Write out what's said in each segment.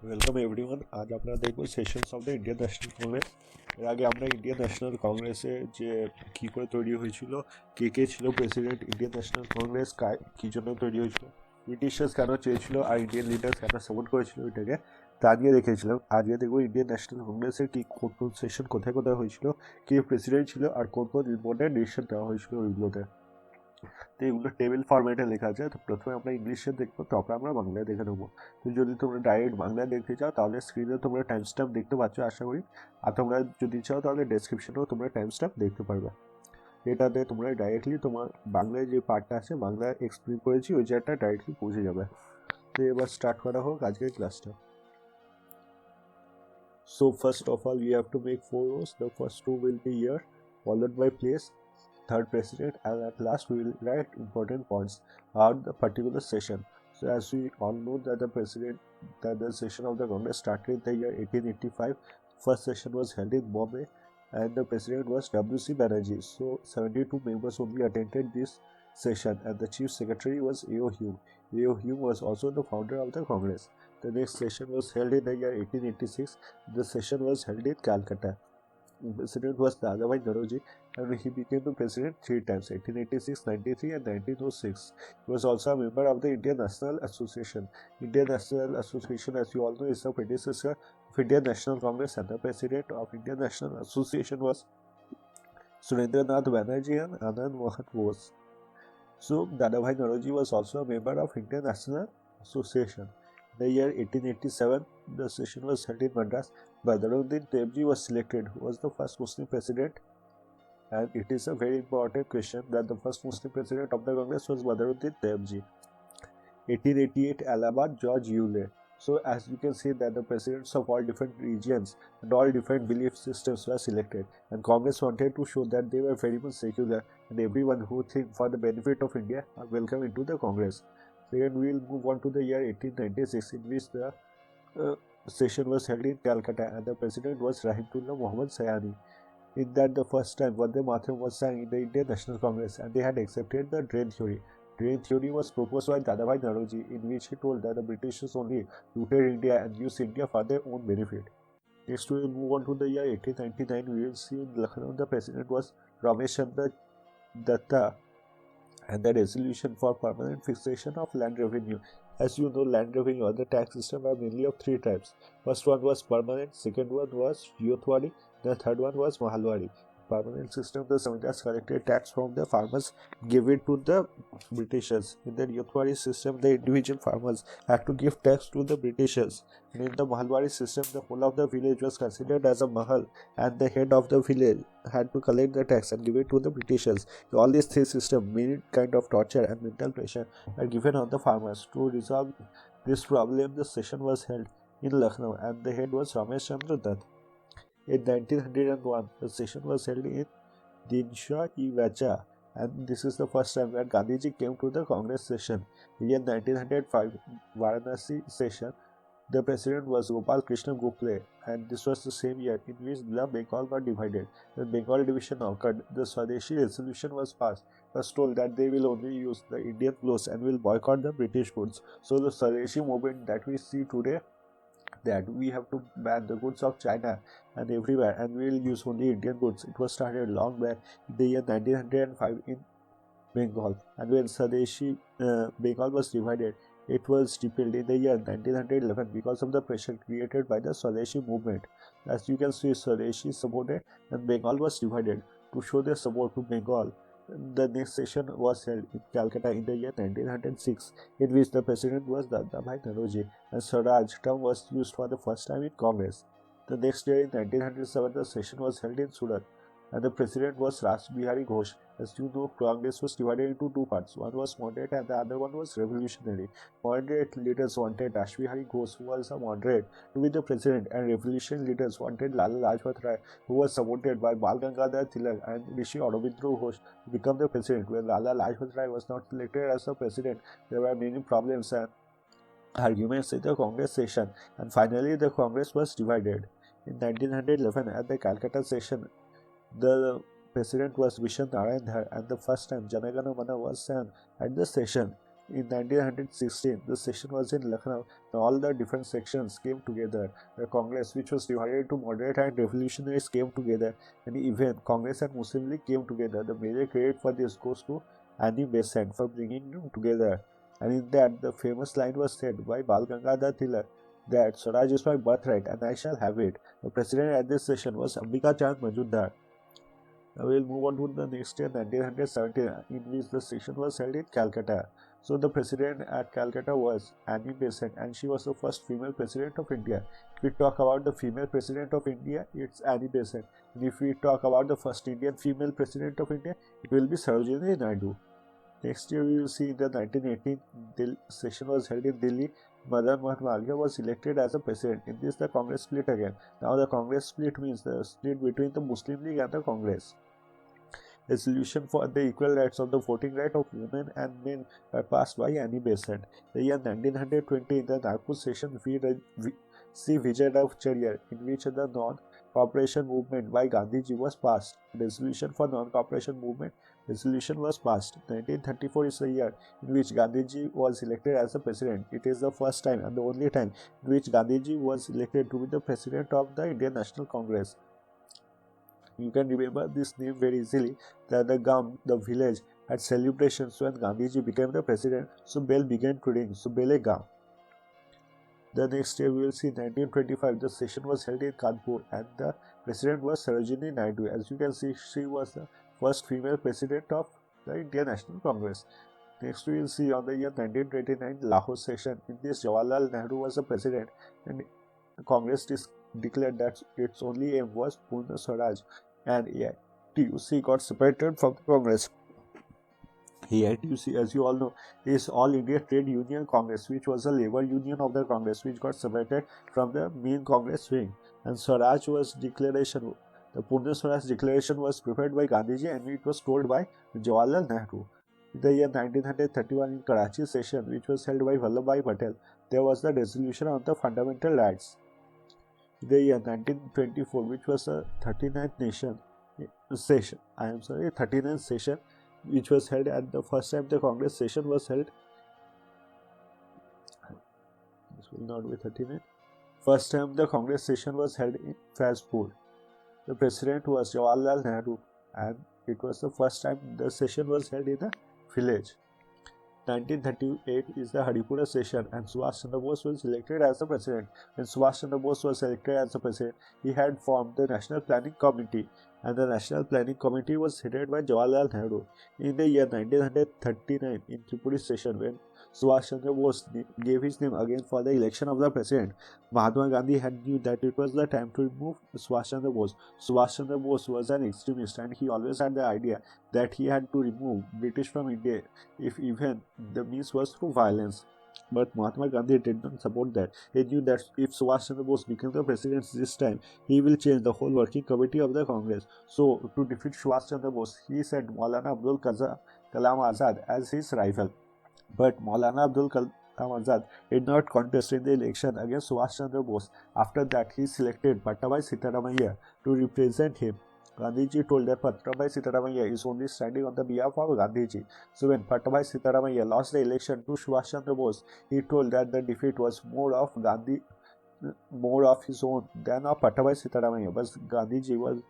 Welcome everyone. আজ আমরা দেখব sessions of the Indian national Congress. এর আগে আমরা ইন্ডিয়ান ন্যাশনাল কংগ্রেসে যে কী করে তৈরি হয়েছিল, কে ছিল প্রেসিডেন্ট, ইন্ডিয়ান ন্যাশনাল কংগ্রেস কী জন্য তৈরি হয়েছিল, ব্রিটিশার্স কেন চেয়েছিল আর ইন্ডিয়ান লিডার্স কেন সাপোর্ট করেছিল এটাকে, তা নিয়ে দেখেছিলাম। আজকে দেখবো ইন্ডিয়ান ন্যাশনাল কংগ্রেসের কোন কোন সেশন কোথায় কোথায় হয়েছিল, কে প্রেসিডেন্ট ছিল আর কোন কোন ইম্পর্টেন্ট ডিসিশন নেওয়া হয়েছিল ওইগুলোতে। তো এগুলো টেবিল ফরম্যাটে লেখা আছে। তো প্রথমে আমরা ইংলিশে দেখবো, তারপরে আমরা বাংলায় দেখে নেবো। তো যদি তোমরা ডাইরেক্ট বাংলায় দেখতে চাও তাহলে স্ক্রিনে তোমরা টাইম স্ট্যাম্প দেখতে পাচ্ছ আশা করি। আর তোমরা যদি চাও তাহলে ডেসক্রিপশনেও তোমরা টাইম স্ট্যাম্প দেখতে পারবে। এটাতে তোমরা ডাইরেক্টলি তোমার বাংলায় যে পার্টটা আছে, বাংলায় এক্সপ্লেন করেছি, ওই জায়গাটা ডাইরেক্টলি পৌঁছে যাবে। তো এবার স্টার্ট করা হোক আজকের ক্লাসটা। So first of all, we have to make 4 rows. The first two will be year, followed by place, third president, and at last we will write important points about the particular session. So as we all know that the session of the Congress started in the year 1885. First session was held in Bombay, and the president was W.C. Banerjee. So 72 members only attended this session, and the chief secretary was A.O. Hume. A.O. Hume was also the founder of the Congress. The next session was held in the year 1886. The session was held in Calcutta. President was Dadabhai Naoroji, and he became the president 3 times: 1886, 93, and 1906. He was also a member of the Indian National Association. Indian National Association, as you all know, is the predecessor of Indian National Congress, and the president of Indian National Association was Surendranath Banerjee and Anand Mohan Bose. So Dadabhai Naoroji was also a member of Indian National Association. In the year 1887, the session was held in Madras. Badruddin Tebji was selected, who was the first Muslim president, and it is a very important question that the first Muslim president of the Congress was Badruddin Tebji. 1888, Allahabad, George Euler. So as you can see that the presidents of all different regions and all different belief systems were selected, and Congress wanted to show that they were very much secular and everyone who think for the benefit of India are welcome into the Congress. Then we will move on to the year 1896, in which the session was held in Calcutta, and the president was Rahimullah Muhammad Sayani. In that, the first time Vande Mataram was sang in the Indian National Congress, and they had accepted the drain theory. Drain theory was proposed by Dadabhai Naoroji, in which he told that the Britishers only looted India and used India for their own benefit. Next, we will move on to the year 1899. We will see in Lucknow the president was Ramesh Chandra Datta, and the resolution for permanent fixation of land revenue. As you know, land revenue or the tax system are mainly of 3 types. First one was permanent, second one was Yotwari, the third one was Mahalwari. Permanent system, the Samhitas collected tax from the farmers, gave it to the Britishers. In the Yotwari system, the individual farmers had to give tax to the Britishers. And in the Mahalwari system, the whole of the village was considered as a Mahal, and the head of the village had to collect the tax and give it to the Britishers. All these 3 systems, many kind of torture and mental pressure are given on the farmers. To resolve this problem, the session was held in Lucknow, and the head was Ramesh Chandra Dutt. In 1901, the session was held in Dinshaw-e-Vacha, and this is the first time that Gandhiji came to the Congress session. In 1905, Varanasi session, the president was Gopal Krishna Gokhale, and this was the same year in which the Bengal got divided. The Bengal division occurred. The Swadeshi resolution was passed. It was told that they will only use the Indian clothes and will boycott the British goods. So the Swadeshi movement that we see today, that we have to ban the goods of China and everywhere, and we will use only Indian goods. It was started long back in the year 1905 in Bengal, and when Swadeshi Bengal was divided, it was repealed in the year 1911 because of the pressure created by the Swadeshi movement. As you can see, Swadeshi supported and Bengal was divided. To show their support to Bengal, the next session was held in Calcutta in the year 1906, in which the president was Dadabhai Naoroji, and Swaraj term was used for the first time in Congress. The next year in 1907, the session was held in Surat, and the president was Raj Bihari Ghosh. As you know, Congress was divided into 2 parts. One was moderate and the other one was revolutionary. Moderate leaders wanted Raj Bihari Ghosh, who was a moderate, to be the president, and revolutionary leaders wanted Lala Lajpat Rai, who was supported by Bal Gangadhar Tilak and Rishi Aurobindo Ghosh, to become the president. When Lala Lajpat Rai was not selected as the president, there were many problems and arguments in the Congress session, and finally the Congress was divided. In 1911, at the Calcutta session, the president was Vishnu Narayan Dhar, and the first time Jana Gana Mana was sang at the session. In 1916, the session was in Lucknow. All the different sections came together. The Congress, which was divided into moderate and revolutionaries, came together. And even Congress and Muslim League came together. The major credit for this goes to Annie Besant for bringing them together. And in that, the famous line was said by Bal Gangadhar Tilak that Swaraj is my birthright and I shall have it. The president at this session was Ambika Chand Majumdar. Now we'll move on to the next year, 1917, in which the session was held in Calcutta. So the president at Calcutta was Annie Besant, and she was the first female president of India. If we talk about the female president of India, it's Annie Besant. And if we talk about the first Indian female president of India, it will be Sarojini Naidu. Next year, we will see in the 1918 session was held in Delhi. Madan Mohan Malviya was elected as a president. In this, the Congress split again. Now, the Congress split means the split between the Muslim League and the Congress. Resolution for the equal rights of the voting right of women and men were passed by Annie Besant. The year 1920, in the Nagpur session, we see Vijayaraghavacharya, in which the non-cooperation movement by Gandhiji was passed. Resolution for non-cooperation movement resolution was passed. 1934 is the year in which Gandhiji was elected as the president. It is the first time and the only time in which Gandhiji was elected to be the president of the Indian National Congress. You can remember this name very easily, that the village, had celebrations when Gandhiji became the president, so bell began to ring, so bell Gaon. The next year we will see 1925, the session was held in Kanpur and the president was Sarojini Naidu. As you can see, she was the first female president of the Indian National Congress. Next we will see on the year 1929, Lahore session. In this, Jawaharlal Nehru was the president and Congress declared that its only aim was Purna Swaraj, and AITUC got separated from the Congress. AITUC, as you all know, is All India Trade Union Congress, which was a labor union of the Congress, which got separated from the main Congress wing. And Swaraj was declaration. The Purna Swaraj declaration was prepared by Gandhiji, and it was told by Jawaharlal Nehru. In the year 1931, in Karachi session, which was held by Vallabhbhai Patel, there was the resolution on the fundamental rights. In the year 1924, which was the 39th session, which was held at the first time the Congress session was held. This will not be 39th. First time the Congress session was held in Fazpur. The president was Jawaharlal Nehru, and it was the first time the session was held in a village. 1938 is the Haripura session, and Subhash Chandra Bose was elected as the president. When Subhash Chandra Bose was elected as the president, he had formed the National Planning Committee, and the National Planning Committee was headed by Jawaharlal Nehru. In the year 1939, in Tripuri session, when Subhash Chandra Bose gave his name again for the election of the president, Mahatma Gandhi had knew that it was the time to remove Subhash Chandra Bose. Subhash Chandra Bose was an extremist, and he always had the idea that he had to remove British from India, if even the means was through violence. But Mahatma Gandhi did not support that. He knew that if Subhash Chandra Bose became the president this time, he will change the whole working committee of the Congress. So, to defeat Subhash Chandra Bose, he sent Maulana Abdul Kalam Azad as his rival. But Maulana Abdul Kalam Azad did not contest in the election against Subhash Chandra Bose. After that, he selected Pattabhai Sitaramayya to represent him. Gandhiji told that Pattabhai Sitaramayya is only standing on the behalf of Gandhiji. So when Pattabhai Sitaramayya lost the election to Subhash Chandra Bose, he told that the defeat was more of his own than of Pattabhai Sitaramayya. But Gandhiji was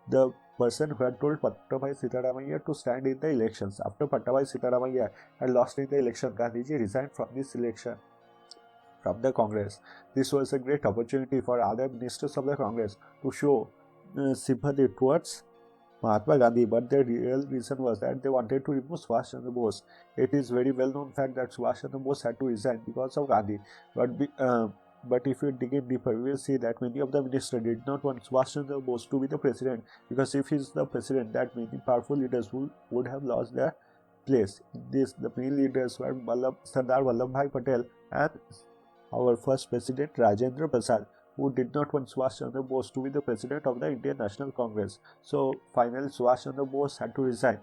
the person who had told Pattabhai Sitaramayya to stand in the elections. After Pattabhai Sitaramayya had lost in the election, Gandhiji resigned from this election from the Congress. This was a great opportunity for other ministers of the Congress to show sympathy towards Mahatma Gandhi, but the real reason was that they wanted to remove Subhash Chandra Bose. It is very well known fact that Subhash Chandra Bose had to resign because of Gandhi. But if you dig in deeper, we will see that many of the ministers did not want Subhash Chandra Bose to be the president, because if he is the president, that many powerful leaders would have lost their place. In this, the main leaders were Sardar Vallabhbhai Patel and our first president Rajendra Prasad, who did not want Subhash Chandra Bose to be the president of the Indian National Congress. So finally Subhash Chandra Bose had to resign,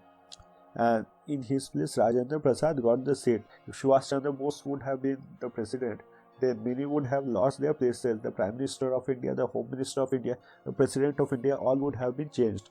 and in his place Rajendra Prasad got the seat. If Subhash Chandra Bose would have been the president, then many would have lost their places. The Prime Minister of India, the Home Minister of India, the President of India, all would have been changed.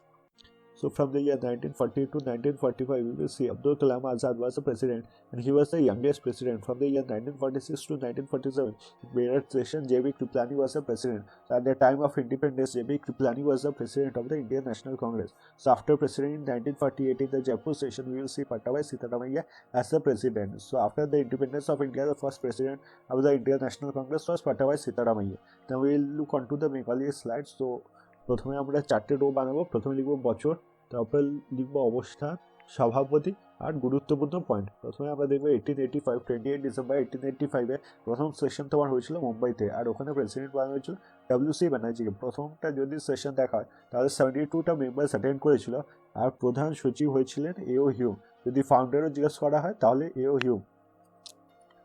So from the year 1940 to 1945, we will see Abdul Kalam Azad was the president, and he was the youngest president. From the year 1946 to 1947, in Meerut session, J.B. Kripalani was the president. So at the time of independence, J.B. Kripalani was the president of the Indian National Congress. So after president in 1948 in the Jaipur session, we will see Pattabhi Sitaramaiah as the president. So after the independence of India, the first president of the Indian National Congress was Pattabhi Sitaramaiah. Now we will look onto the Bengali slides. So প্রথমে আমরা চারটে rho বানাবো। প্রথমে লিখব বছর, তারপরে লিখব অবস্থান, সভাপতি আর গুরুত্বপূর্ণ পয়েন্ট। প্রথমে আমরা দেখবো 1885, 28 ডিসেম্বর 1885-এ প্রথম সেশন তোমার হয়েছিল মুম্বাইতে, আর ওখানে প্রেসিডেন্ট বানানো হয়েছিল WC ব্যানার্জিকে। প্রথমটা যদি সেশন দেখা হয় তাহলে 72টা মেম্বার্স অ্যাটেন্ড করেছিল, আর প্রধান সচিব হয়েছিলেন A.O. হিউম। যদি ফাউন্ডারও জিজ্ঞেস করা হয় তাহলে A.O. হিউম।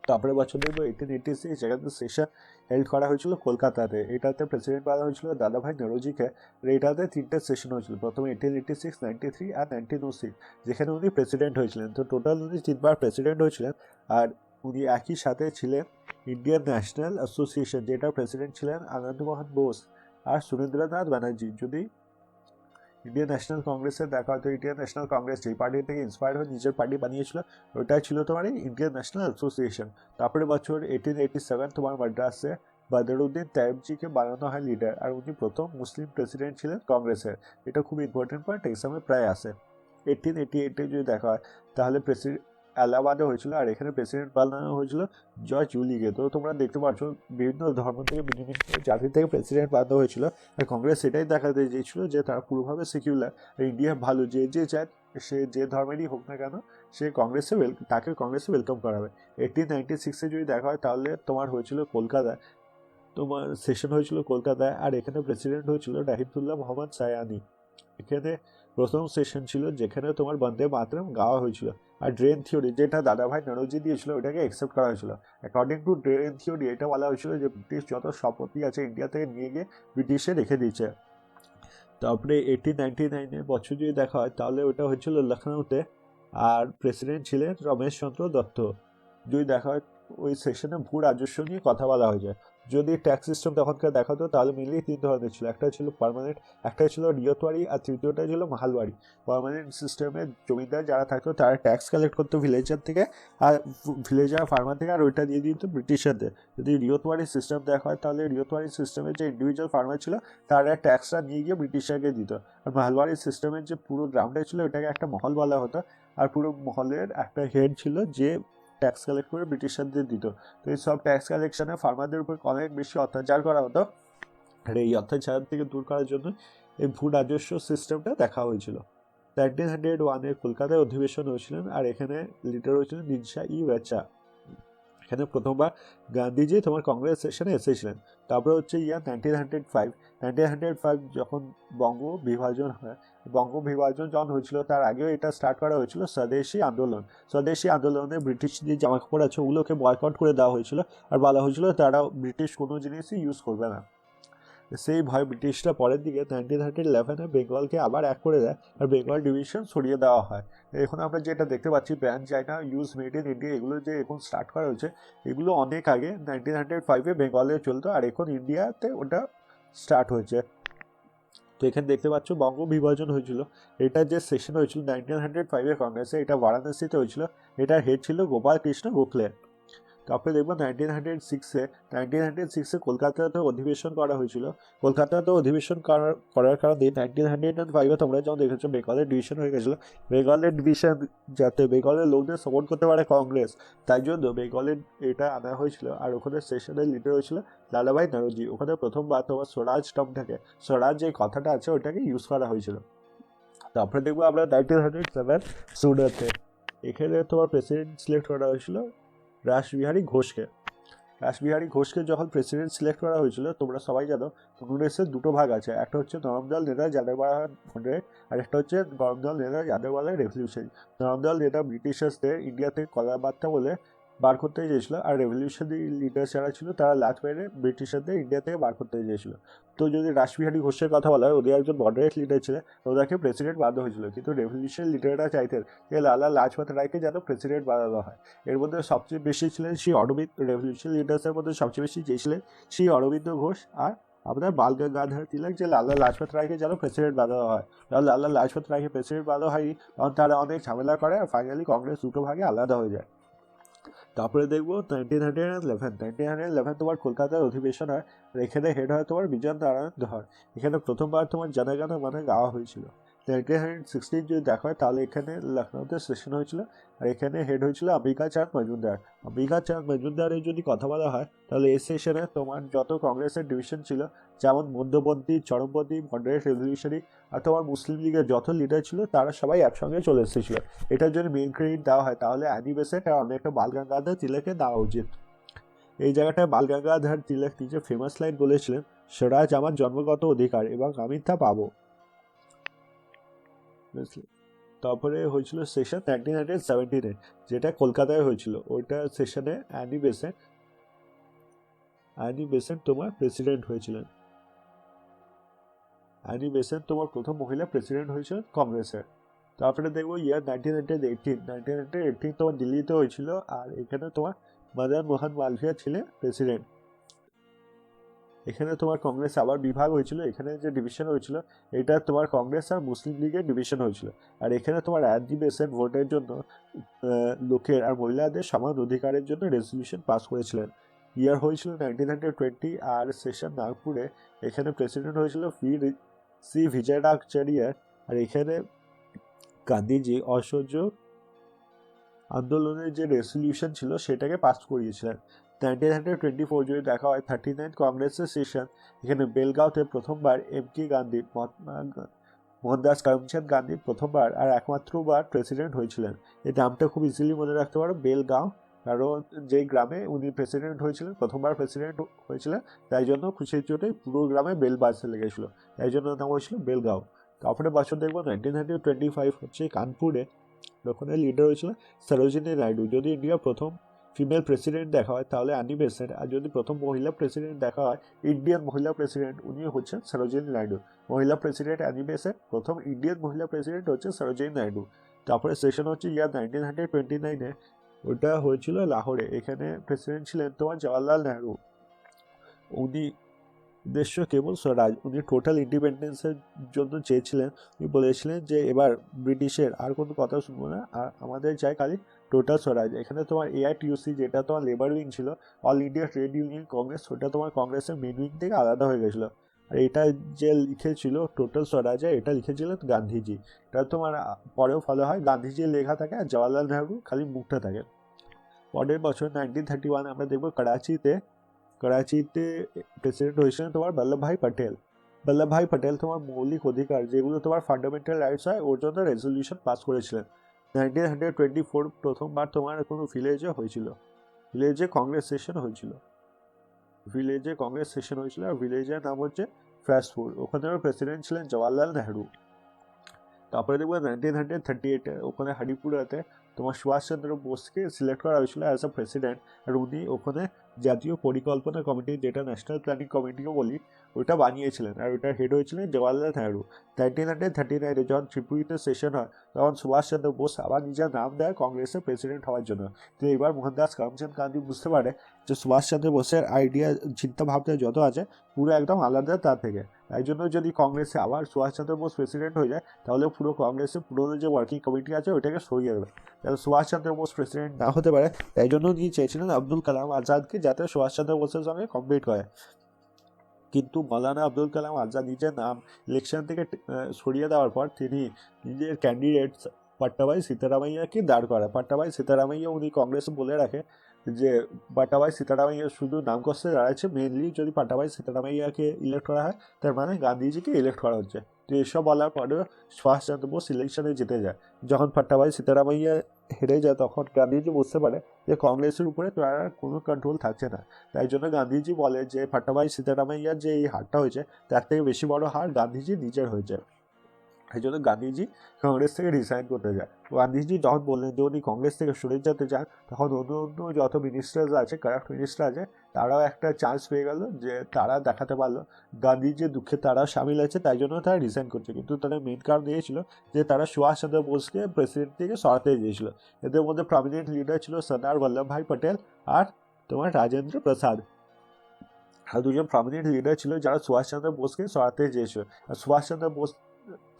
তারপরে বছর দেখবো 1886, যেখানে সেশন হেল্ড করা হয়েছিল কলকাতাতে। এটাতে প্রেসিডেন্ট বানানো হয়েছিল দাদাভাই নরোজিকে। এটাতে তিনটে সেশন হয়েছিল, প্রথমে 1886, 93 আর 1906, যেখানে উনি প্রেসিডেন্ট হয়েছিলেন। তো টোটাল উনি 3 বার প্রেসিডেন্ট হয়েছিলেন। আর উনি একই সাথে ছিলেন ইন্ডিয়ান ন্যাশনাল অ্যাসোসিয়েশন, যেটার প্রেসিডেন্ট ছিলেন আনন্দমোহন বোস আর সুরেন্দ্রনাথ ব্যানার্জি। যদি ইন্ডিয়ান ন্যাশনাল কংগ্রেসের দেখা হয়তো, ইন্ডিয়ান ন্যাশনাল কংগ্রেস যেই পার্টি থেকে ইন্সপায়ার হয়ে নিজের পার্টি বানিয়েছিল, ওটাই ছিল তোমার ইন্ডিয়ান ন্যাশনাল অ্যাসোসিয়েশন। তারপরে বছর 1887 তোমার মাদ্রাসে বদরুদ্দিন তায়েবজিকে বানানো হয় লিডার, আর উনি প্রথম মুসলিম প্রেসিডেন্ট ছিলেন কংগ্রেসের। এটা খুব ইম্পর্টেন্ট পয়েন্ট, এক্সামে প্রায় আসে। 1888 যদি দেখা হয় তাহলে প্রেসিডেন্ট এলাহাবাদে হয়েছিল, আর এখানে প্রেসিডেন্ট বানানো হয়েছিল জর্জ ইউলিকে। তো তোমরা দেখতে পাচ্ছ বিভিন্ন ধর্ম থেকে, বিভিন্ন জাতি থেকে প্রেসিডেন্ট বানানো হয়েছিল। আর কংগ্রেস সেটাই দেখাতে চেয়েছিল যে তারা পুরোভাবে সেকুলার, ইন্ডিয়া ভালো, যে যে চায় সে যে ধর্মেরই হোক না কেন সে কংগ্রেসে তাকে কংগ্রেসে ওয়েলকাম করাবে। 1896-এ যদি দেখা হয় তাহলে তোমার হয়েছিল কলকাতায়, তোমার সেশন হয়েছিল কলকাতায়, আর এখানে প্রেসিডেন্ট হয়েছিল রাহিমতুল্লাহ মোহাম্মদ সায়ানি। এখানে প্রথম সেশন ছিল যেখানে তোমার বন্দে মাতরম গাওয়া হয়েছিল। আর ড্রেন থিওরি যেটা দাদাভাই নরোজি দিয়েছিল ওটাকে অ্যাকসেপ্ট করা হয়েছিল। অ্যাকর্ডিং টু ড্রেন থিওরি এটা বলা হয়েছিল যে ব্রিটিশ যত সম্পত্তি আছে ইন্ডিয়া থেকে নিয়ে গিয়ে ব্রিটিশে রেখে দিয়েছে। তারপরে 1899-এর বছর যদি দেখা হয় তাহলে ওটা হয়েছিল লখনৌতে, আর প্রেসিডেন্ট ছিলেন রমেশ চন্দ্র দত্ত। যদি দেখা হয় ওই সেশনে ভূ রাজস্ব নিয়ে কথা বলা হয়ে যায়। যদি ট্যাক্স সিস্টেম তখনকার দেখাতো তাহলে মেনলি 3 ধরনের ছিল, একটা ছিল পার্মানেন্ট, একটা ছিল রিয়তওয়ারি, আর তৃতীয়টা ছিল মাহালওয়ারি। পার্মানেন্ট সিস্টেমে জমিদার যারা থাকতো তারা ট্যাক্স কালেক্ট করতো ভিলেজার থেকে, আর ভিলেজার ফার্মার থেকে, আর ওইটা দিয়ে দিত ব্রিটিশারদের। যদি রিয়তওয়ারি সিস্টেম দেখা হয় তাহলে রিয়তওয়ারি সিস্টেমের যে ইন্ডিভিজুয়াল ফার্মার ছিল তারা ট্যাক্সটা নিয়ে গিয়ে ব্রিটিশারকে দিত। আর মাহালওয়ারি সিস্টেমের যে পুরো গ্রাউন্ডে ছিল ওটাকে একটা মহল বলা হতো, আর পুরো মহলের একটা হেড ছিল যে ট্যাক্স কালেক্ট করে ব্রিটিশারদের দিত। তো এই সব ট্যাক্স কালেকশনে ফার্মারদের উপর অনেক বেশি অত্যাচার করা হতো, আর এই অত্যাচার থেকে দূর করার জন্য এই ভূ রাজস্ব সিস্টেমটা দেখা হয়েছিল। 1901-এ কলকাতায় অধিবেশন হয়েছিলেন, আর এখানে লিডার হয়েছিলেন নিনসা ই ওয়াচা। এখানে প্রথমবার গান্ধীজি তোমার কংগ্রেস সেশনে এসেছিলেন। তারপরে হচ্ছে ইয়ার 1905 যখন বঙ্গ বিভাজন হয়। বঙ্গ বিভাজন যখন হয়েছিল তার আগেও এটা স্টার্ট করা হয়েছিল স্বদেশী আন্দোলন। স্বদেশী আন্দোলনে ব্রিটিশ যে জামা কাপড় আছে ওগুলোকে বয়কট করে দেওয়া হয়েছিল, আর বলা হয়েছিল তারা ব্রিটিশ কোনো জিনিসই ইউজ করবে না। সেই ভয় ব্রিটিশরা পরের দিকে 1911-এ বেঙ্গলকে আবার এক করে দেয়, আর বেঙ্গল ডিভিশন সরিয়ে দেওয়া হয়। এখন আমরা যেটা দেখতে পাচ্ছি brand China, use made in India, এগুলো যে এখন স্টার্ট করা হয়েছে এগুলো অনেক আগে 1905-এ বেঙ্গলে চলতো, আর এখন ইন্ডিয়াতে ওটা স্টার্ট হয়েছে। তো এখানে দেখতে পাচ্ছ বঙ্গ বিভাজন হয়েছিল। এটা যে সেশন হয়েছিল 1905-এর কংগ্রেসে, এটা বারাণসীতে হয়েছিল। এটার হেড ছিল গোপাল কৃষ্ণ গোখলে। তারপরে দেখবো 1906-এ কলকাতাতে অধিবেশন করা হয়েছিল। কলকাতাতে অধিবেশন করার কারণে 1905-এ তোমরা যেমন দেখেছো বেঙ্গলের ডিভিশন হয়ে গেছিলো। বেঙ্গলের ডিভিশন যাতে বেঙ্গলের লোকদের সাপোর্ট করতে পারে কংগ্রেস, তাই জন্য বেঙ্গলের এটা আনা হয়েছিল। আর ওখানে সেশনের লিডার হয়েছিল দাদাভাই নরোজি। ওখানে প্রথমবার তোমার স্বরাজ টার্মটাকে, স্বরাজ যে কথাটা আছে ওটাকে ইউজ করা হয়েছিল। তারপরে দেখবো আমরা 1907 সুরাতে, এখানে তোমার প্রেসিডেন্ট সিলেক্ট করা হয়েছিল রাসবিহারী ঘোষকে। রাসবিহারী ঘোষকে যখন প্রেসিডেন্ট সিলেক্ট করা হয়েছিল, তোমরা সবাই জানো কংগ্রেসের দুটো ভাগ আছে, একটা হচ্ছে নরমদল নেতা যাদবপাড়া কংগ্রেস, আর একটা হচ্ছে গরমদল নেতা যাদবপাড়া রেভলিউশন। নরমদল নেতা ব্রিটিশার্সদের ইন্ডিয়া থেকে কলাবার্তা বলে বার করতে চেয়েছিল, আর রেভলিউশনারি লিডার যারা ছিল তারা লাচ মেরে ব্রিটিশারদের ইন্ডিয়া থেকে বার করতে চেয়েছিল। তো যদি রাসবিহারী ঘোষের কথা বলা হয়, ওদের একজন মডারেট লিডার ছিলেন, ওদেরকে প্রেসিডেন্ট বানানো হয়েছিল। কিন্তু রেভলিউশনারি লিডাররা চাইতেন যে লালা লাজপত রায়কে যেন প্রেসিডেন্ট বানানো হয়। এর মধ্যে সবচেয়ে বেশি ছিলেন শ্রী অরবিন্দ। রেভলিউশনারি লিডার্সের মধ্যে সবচেয়ে বেশি যে ছিলেন শ্রী অরবিন্দ ঘোষ আর আপনার बाल गंगाधर तिलक যে লালা লাজপত রায়কে যেন প্রেসিডেন্ট বানানো হয়, কারণ লালা লাজপত রায়কে প্রেসিডেন্ট বানানো হয়নি, তখন তারা অনেক ঝামেলা করে আর ফাইনালি কংগ্রেস দুটো ভাগে আলাদা হয়ে যায়। তারপরে দেখবো 1911 তোমার কলকাতার অধিবেশন হয়, আর এখানে হেড হয় তোমার বিজন নারায়ণ ধর। এখানে প্রথমবার তোমার জনগণ মানে গাওয়া হয়েছিল। 1916 যদি দেখা হয় তাহলে এখানে লখনৌতে সেশন হয়েছিল, আর এখানে হেড হয়েছিল অম্বিকা চাঁদ মজুমদার। অম্বিকা চাঁদ মজুমদারের যদি কথা বলা হয় তাহলে এই সেশনে তোমার যত কংগ্রেসের ডিভিশন ছিল, যেমন মধ্যপন্থী, চরমপন্থী, মডারেট, রেভলিউশনারি আর তোমার মুসলিম লীগের যত লিডার ছিল তারা সবাই একসঙ্গে চলে এসেছিল। এটার যদি মেন ক্রেডিট দেওয়া হয় তাহলে অ্যানি বেসেন্ট আর অনেকটা বাল গঙ্গাধর তিলককে দেওয়া উচিত। এই জায়গাটায় বাল গঙ্গাধর তিলক নিজে ফেমাস লাইন বলেছিলেন, স্বরাজ আমার জন্মগত অধিকার এবং আমি তা পাবো। তারপরে হয়েছিল সেশন 1917 যেটা কলকাতায় হয়েছিল, ওইটা সেশনে অ্যানি বেসেন্ট তোমার প্রেসিডেন্ট হয়েছিলেন। অ্যানি বেসেন্ট তোমার প্রথম মহিলা প্রেসিডেন্ট হয়েছিলেন কংগ্রেসের। তারপরে দেখবো ইয়ার 1918 তোমার দিল্লিতে হয়েছিল, আর এখানে তোমার মদন মোহন মালভিয়া ছিলেন প্রেসিডেন্ট। এখানে তোমার কংগ্রেস আবার বিভাগ হয়েছিল, এখানে যে ডিভিশন হয়েছিল এটা তোমার কংগ্রেস আর মুসলিম লীগের ডিভিশন হয়েছিল। আর এখানে তোমার অ্যানি বেসেন্ট ভোটের জন্য লোকের আর মহিলাদের সমান অধিকারের জন্য রেজলিউশন পাস করেছিলেন। ইয়ার হয়েছিল 1920 আর সেশন নাগপুরে। এখানে প্রেসিডেন্ট হয়েছিল সি বিজয়াচার্য, আর এখানে গান্ধীজি অসহযোগ আন্দোলনের যে রেজলিউশন ছিল সেটাকে পাস করিয়েছিলেন। 1924 যদি দেখা হয় 39 কংগ্রেসের সেশন, এখানে বেলগাঁওতে প্রথমবার এম.কে. গান্ধী, মোহনদাস করমচাঁদ গান্ধী প্রথমবার আর একমাত্রবার প্রেসিডেন্ট হয়েছিলেন। এই নামটা খুব ইজিলি মনে রাখতে পারো, বেলগাঁও, কারণ যেই গ্রামে উনি প্রেসিডেন্ট হয়েছিলেন, প্রথমবার প্রেসিডেন্ট হয়েছিলেন, তাই জন্য খুশির চোটে পুরো গ্রামে বেল বাজতে লেগেছিল, তাই জন্য নাম হয়েছিল বেলগাঁও। তারপরে বছর দেখবো 1925 হচ্ছে কানপুরে, ওখানে লিডার হয়েছিল সরোজিনী নাইডু। যদি ইন্ডিয়ার প্রথম ফিমেল প্রেসিডেন্ট দেখা হয় তাহলে অ্যানি বেসেন্ট, আর যদি প্রথম মহিলা প্রেসিডেন্ট দেখা হয়, ইন্ডিয়ান মহিলা প্রেসিডেন্ট, উনি হচ্ছেন সরোজিনী নাইডু। মহিলা প্রেসিডেন্ট অ্যানি বেসেন্ট, প্রথম ইন্ডিয়ান মহিলা প্রেসিডেন্ট হচ্ছে সরোজিনী নাইডু। তারপরে সেশন হচ্ছে ইয়ার 1929, ওটা হয়েছিল লাহোরে। এখানে প্রেসিডেন্ট ছিলেন তোমার জওয়াহরলাল নেহরু। উনি উদ্দেশ্য কেবল স্বরাজ, উনি টোটাল ইন্ডিপেন্ডেন্সের জন্য চেয়েছিলেন। উনি বলেছিলেন যে এবার ব্রিটিশের আর কোনো কথা শুনবো না, আর আমাদের চাই খালি টোটাল স্বরাজ। এখানে তোমার এআইটিইউসি যেটা তোমার লেবার উইং ছিল, all India trade union Congress, ওটা তোমার কংগ্রেসের মেন উইং থেকে আলাদা হয়ে গেছিলো। আর এটা যে লিখেছিল টোটাল স্বরাজে, এটা লিখেছিলেন গান্ধীজি। এটা তোমার পরেও ফলো হয়, গান্ধীজির লেখা থাকে আর জওয়াহরলাল নেহরু খালি মুখটা থাকে। পরের বছর 1931 আমরা দেখবো করাচিতে প্রেসিডেন্ট হয়েছিলেন তোমার বল্লভভাই পটেল তোমার মৌলিক অধিকার যেগুলো তোমার ফান্ডামেন্টাল রাইটস হয় ওর জন্য রেজলিউশন পাস করেছিলেন। 1924 প্রথমবার তোমার কোনো ভিলেজে কংগ্রেস সেশন হয়েছিল, আর ভিলেজের নাম হচ্ছে ফ্যাসপুর। ওখানে প্রেসিডেন্ট ছিলেন জওয়াহরলাল নেহরু। তারপরে দেখবো 1938 ওখানে হরিপুরাতে তোমার সুভাষচন্দ্র বোসকে সিলেক্ট করা হয়েছিল অ্যাজ আ প্রেসিডেন্ট, আর উনি ওখানে জাতীয় পরিকল্পনা কমিটি, যেটা ন্যাশনাল প্ল্যানিং কমিটিও বলি, ওইটা বানিয়েছিলেন, আর ওইটার হেড হয়েছিলেন জওয়াহরলাল নেহরু। 1939 যখন ত্রিপুরীতে সেশন হয় তখন সুভাষচন্দ্র বোস আবার নিজের নাম দেয় কংগ্রেসের প্রেসিডেন্ট হওয়ার জন্য। তো এবার মোহনদাস করমচাঁদ গান্ধী বুঝতে পারে যে সুভাষচন্দ্র বোসের আইডিয়া, চিন্তা ভাবনা যত আছে পুরো একদম আলাদা তার থেকে। তাই জন্য যদি কংগ্রেসে আবার সুভাষচন্দ্র বোস প্রেসিডেন্ট হয়ে যায় তাহলে পুরো কংগ্রেসের পুরোনো যে ওয়ার্কিং কমিটি আছে ওইটাকে সরিয়ে দেবে, যাতে সুভাষচন্দ্র বোস প্রেসিডেন্ট না হতে পারে। তাই জন্য উনি চেয়েছিলেন আব্দুল কালাম আজাদকে, যাতে সুভাষচন্দ্র বোসের সঙ্গে কম্পিট করে। কিন্তু মৌলানা আব্দুল কালাম আজাদ নিজের নাম ইলেকশন থেকে সরিয়ে দেওয়ার পর তিনি নিজের ক্যান্ডিডেট পাট্টাভাই সীতারামাইয়াকে দাঁড় করায়। পাট্টাভাই সীতারামাইয়া উনি কংগ্রেস বলে রাখে যে পাট্টাভাই সীতারামাইয়া শুধু নাম কষ্টে দাঁড়াচ্ছে, মেনলি যদি পাট্টাভাই সীতারামাইয়াকে ইলেক্ট করা হয় তার মানে গান্ধীজিকে ইলেক্ট করা হচ্ছে। তো এসব বলার পরেও সুভাষচন্দ্র বোস ইলেকশনে জিতে যায়। যখন পাট্টাভাই সীতারামাইয়া হেরে যায় তখন গান্ধীজি বুঝতে পারে যে কংগ্রেসের উপরে তার কোনো কন্ট্রোল থাকছে না। তাই জন্য গান্ধীজি বলে যে পাট্টাভাই সীতারামাইয়ার যে এই হারটা হয়েছে তার থেকে বেশি বড় হার গান্ধীজি নিজের হয়েছে। এই জন্য গান্ধীজি কংগ্রেস থেকে রিসাইন করতে যায়। গান্ধীজি যখন বললেন যে উনি কংগ্রেস থেকে সরে যেতে চান, তখন অন্য যত মিনিস্টার্স আছে, কারাপ্ট মিনিস্টার আছে, তারাও একটা চান্স পেয়ে গেল যে তারা দেখাতে পারলো গান্ধীজির দুঃখে তারা সামিল আছে, তাই জন্য তারা রিসাইন করছে। কিন্তু তাদের মেন কারণ দিয়েছিল যে তারা সুভাষচন্দ্র বোসকে প্রেসিডেন্ট থেকে সরাতে চেয়েছিল। এদের মধ্যে প্রমিনেন্ট লিডার ছিল সর্দার বল্লভভাই পটেল আর তোমার রাজেন্দ্র প্রসাদ। আর দুজন প্রমিনেন্ট লিডার ছিল যারা সুভাষচন্দ্র বোসকে সরাতে চেয়েছিল। আর সুভাষচন্দ্র বোস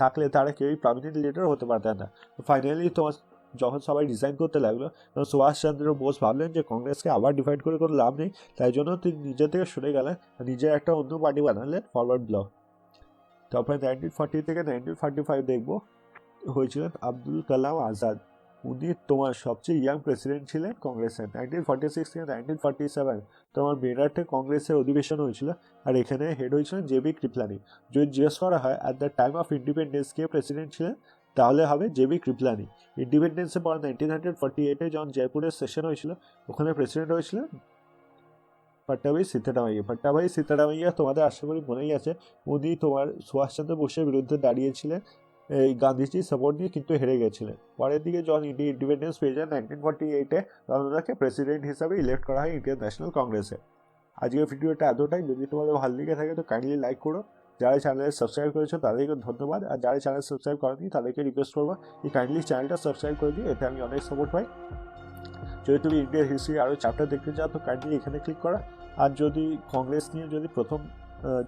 থাকলে তারা কেউই প্রমিনেন্ট লিডার হতে পারতেন না। ফাইনালি তোমার যখন সবাই রিজাইন করতে লাগলো তখন সুভাষচন্দ্র বোস ভাবলেন যে কংগ্রেসকে আবার ডিভাইড করে কোনো লাভ নেই, তাই জন্য তিনি নিজে থেকে সরে গেলেন, নিজের একটা অন্য পার্টি বানালেন, ফরওয়ার্ড ব্লক। তারপরে 1940 থেকে 1945 দেখবো হয়েছিলেন আব্দুল কালাম আজাদ। উনি তোমার সবচেয়ে ইয়াং প্রেসিডেন্ট ছিলেন কংগ্রেসের। 1946 থেকে 1947 তোমার মেরাটে কংগ্রেসের অধিবেশন হয়েছিল, আর এখানে হেড হয়েছিলেন জেবি কৃপলানি। যদি জিজ্ঞেস করা হয় at the time of independence K president ছিলেন, তাহলে হবে জেবি কৃপলানি। ইন্ডিপেন্ডেন্সের পর 1948-এ যখন জয়পুরের সেশন হয়েছিল, ওখানে প্রেসিডেন্ট হয়েছিলেন পট্টাভাই সিদ্ধারামাইয়া। পট্টাভাই সিদ্ধারামাইয়া তোমাদের আশা করি মনেই আছে, উনি তোমার সুভাষচন্দ্র বোসের বিরুদ্ধে দাঁড়িয়েছিলেন এই গান্ধীজির সাপোর্ট নিয়ে, কিন্তু হেরে গেছিলেন। পরের দিকে যখন ইন্ডিপেন্ডেন্স পেয়ে যায় 1948-এ, তখন ওনাকে প্রেসিডেন্ট হিসাবে ইলেক্ট করা হয় ইন্ডিয়ান ন্যাশনাল কংগ্রেসে। আজকের ভিডিওটা এতটাই। যদি তোমাদের ভালো লেগে থাকে তো কাইন্ডলি লাইক করো। যারা চ্যানেলে সাবস্ক্রাইব করেছো তাদেরকে ধন্যবাদ, আর যারা চ্যানেল সাবস্ক্রাইব করেনি তাদেরকে রিকোয়েস্ট করবো এই কাইন্ডলি চ্যানেলটা সাবস্ক্রাইব করে দিই, এতে আমি অনেক সাপোর্ট পাই। যদি তুমি ইন্ডিয়ান হিস্ট্রি আরও চ্যাপ্টার দেখতে চাও তো কাইন্ডলি এখানে ক্লিক করা, আর যদি কংগ্রেস নিয়ে যদি প্রথম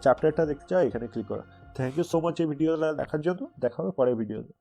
চ্যাপ্টারটা দেখতে চাও এখানে ক্লিক করো। থ্যাংক ইউ সো মাচ এই ভিডিওটা দেখার জন্য। দেখা হবে পরের ভিডিওতে।